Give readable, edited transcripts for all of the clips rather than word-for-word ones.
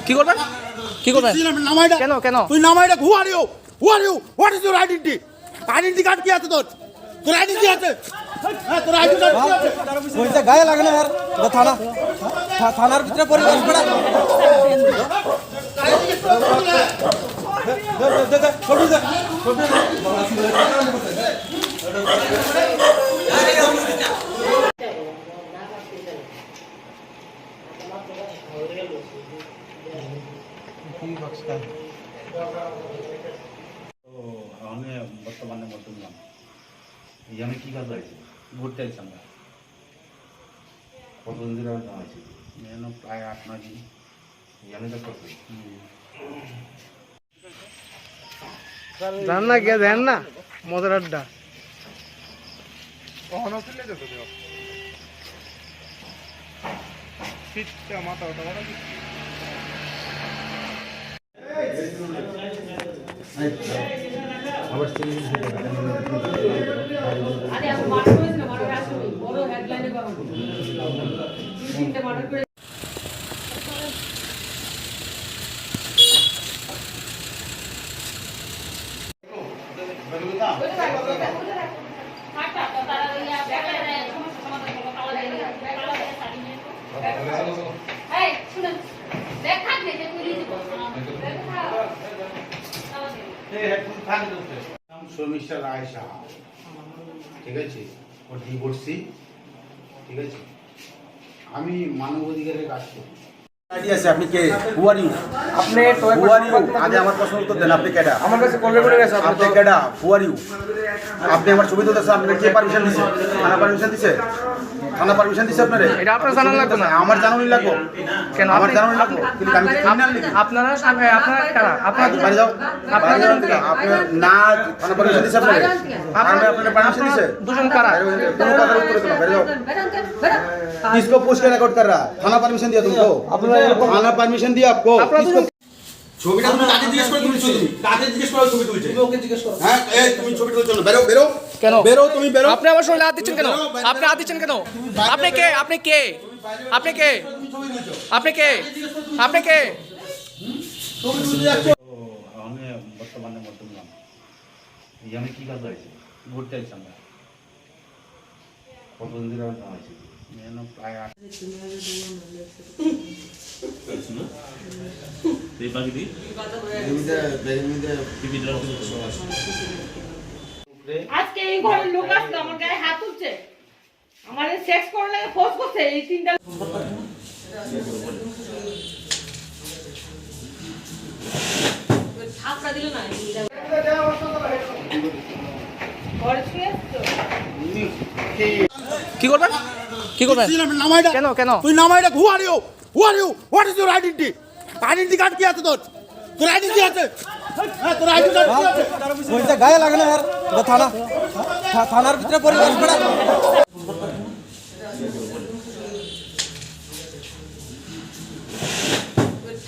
কি করবেন? কি করবেন? নামাইটা কেন কেন? তুই নামাইটা who are you? What is your identity? Identity card কি আছে তোর? তোর আইডেন্টি আছে? হ্যাঁ, তোর আইডেন্টি কার্ড কি আছে? কইতে গায়ে লাগে না यार এটা থানা থানার ভিতরে পরিবেশ পড়া আমি বর্তমানে নতুন নাম আমি কি কাজ হয়েছে ঘুরতে আইছি আমরা কতদিন ধরে আমি কামাইছি যেন প্রায় 8-9 দিন আমি তো করছি জান না কে দেন না মজার আড্ডা কখনো চলে যেত দেও ফিটটা মাথা ওটা বড় কি আবার চলে গেছে আরে আমি মার্ডার করেছি না মার্ডার আসবে বড় হেডলাইনে পাবো তিনটা মার্ডার করে শর্মিষ্ঠা রায় সাহা ঠিক আছে ও ডিভোর্সি ঠিক আছে আমি মানবাধিকারের কাজ করি আইডি আছে আপনি কে? হু আর ইউ? আপনি হু আর ইউ? আগে আমার প্রশ্ন উত্তর দেন, আপনি কেডা? আমার কাছে কল করে গেছে আপনি কেডা? হু আর ইউ? আপনি আমার ছবি তুলতেছেন, আপনার কে পারমিশন দিছে? থানা পারমিশন দিছে? থানা পারমিশন দিছে আপনারে? এটা আপনার জানা লাগবে না আমার জানানি লাগবে কেন আমার আপনি জানানি লাগবে কিন্তু আমি ক্রিমিনাল নাকি? আপনারা আপনারা কারা আপনারা বাড়ি যাও বাড়ি যাও থেকে আপনি না থানা পারমিশন দিছে আপনারে? আপনার পারমিশন দিছে? দুজন কারা কোনো কথা উত্তর দিতে না, বাইরে যাও। किसको पूछ के रिकॉर्ड कर रहा है? थाना परमिशन दिया तुमको? थाना परमिशन दिया आपको? किसको? ছবিটা তুমি কাকে জিজ্ঞেস করে তুলছো? তুমি কাকে জিজ্ঞেস করে ছবি তুলছো? তুমি ওকে জিজ্ঞেস করো। হ্যাঁ এই তুমি ছবি তুলছো না, বেরো বেরো কেন? বেরো তুমি বেরো। আপনি আমার শরীরে হাত দিচ্ছেন কেন? আপনি হাত দিচ্ছেন কেন? আপনি কে? আপনি কে? আপনি কে? আপনি কে? আপনি কে? ছবি তুলতে যাচ্ছ? আমি বর্তমানে নতুন নাম আমি কি কাজ হয়েছে ঘুরতে আইছি আমরা কতদিন ধরে আমি কামাইছি যেন প্রায় 8 আজকে এই ঘরের লোক আসলো আমার গায়ে হাত তুলছে আমার সেক্স করার লাগে ফোর্স করছে এই তিনটা থাপড়া দিল না ঘরে শুয়ে আসছো কি করবেন? কি করবেন? নামাইটা কেন কেন? তুই নামাইটা who are you? What is your identity? Identity card কি আছে তোর? তোর আইডেন্টি আছে? হ্যাঁ, তোর আইডেন্টি কার্ড কি আছে? কইতে গায়ে লাগে না यार এটা থানা থানার ভিতরে পরিবেশ পড়া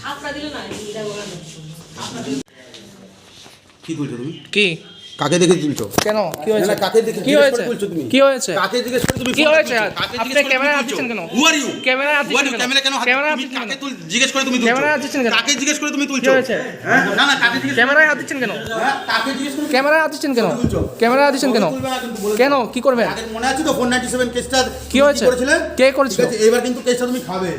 থাপড়া দিল না এটা বলা কি তুলছো তুমি? কি? কাকে দেখে তুলছো? কেন? কি হয়েছে? না, কাকে দেখে কি জিজ্ঞেস হয়েছে? করে তুলছো তুমি? কি হয়েছে? কাকে জিজ্ঞেস করে তুমি কি ফোনটা হয়েছে? তুলছো? কাকে আপনি জিজ্ঞেস করে ক্যামেরায় হাত তুলছো? দিচ্ছেন কেন? Who are you? ক্যামেরায় হাত Who are দিচ্ছেন you? কেন? ক্যামেরা কেন হাত- ক্যামেরায় হাত তুমি দিচ্ছেন কাকে কেন? জিজ্ঞেস করে তুমি তুলছো? ক্যামেরায় হাত দিচ্ছেন কেন? কাকে জিজ্ঞেস করে তুমি কি তুলছো? হয়েছে? হ্যাঁ? না না কাকে জিজ্ঞেস ক্যামেরায় হাত দিচ্ছেন কেন? হ্যাঁ, কাকে জিজ্ঞেস করে ক্যামেরায় হাত দিচ্ছেন কেন? তুলছো? ক্যামেরায় হাত দিচ্ছেন কেন? তুলবে না কিন্তু বলে কেন? কি করবেন? আগে মনে আছে তো 497 কেসটা কি হয়েছে? করেছিলে? কে করেছিল? ঠিক আছে, এবার কিন্তু কেসটা তুমি খাবে।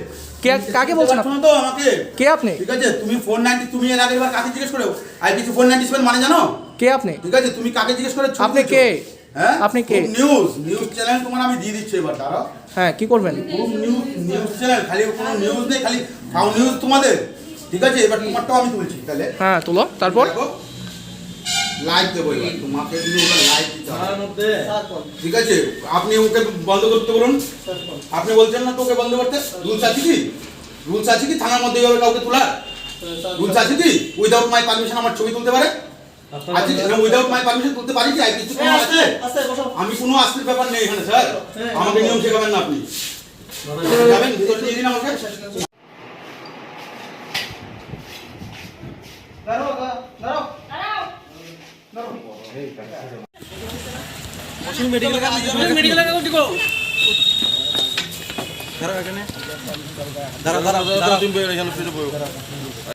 কে কাকে বলছেন আপনি? শোনো তো আমাকে। কে আপনি? ঠিক আছে, তুমি 490 তুমি এর আগের বার কাকে জিজ্ঞেস করেও? আইপিসি 497 মানে জানো? কে আপনি? ঠিক আছে, তুমি কাকে জিজ্ঞেস করে ছবি আপনি তুলছো? কে? হ্যাঁ? আপনি কে? নিউজ চ্যানেল তোমার আমি দিয়ে দিচ্ছি এবার, দাঁড়াও। হ্যাঁ কি করবেন? খুব নিউজ চ্যানেল, খালি কোনো নিউজ নেই, খালি ফাউ নিউজ তোমাদের। ঠিক আছে, এবার তোমারটাও আমি তুলছি তাহলে। হ্যাঁ তুলো তারপর লাইভ দেবো এবার, তোমাকে লাইভ দিতে হবে। ঠিক আছে, আপনি ওকে বন্ধ করতে বলুন। আপনি বলছেন না তো ওকে বন্ধ করতে? রুলস আছে কি? রুলস আছে কি থানার মধ্যে এইভাবে কাউকে তোলার? রুলস আছে কি উইদাউট মাই পারমিশন আমার ছবি তুলতে পারে? আজকে উইদাউট মাই পারমিশন তুলতে পারি কি? কিছু কোনো আছে? আমি কোনো আস্তির ব্যাপার নেই এখানে স্যার, আমাকে নিয়ম শেখাবেন না আপনি। যাবেন ভিতরে দিয়ে দিন আমাকে। মেডিকেল দাঁড়াও এখানে দাঁড়াও দাঁড়াও দাঁড়াও তুমি এখানে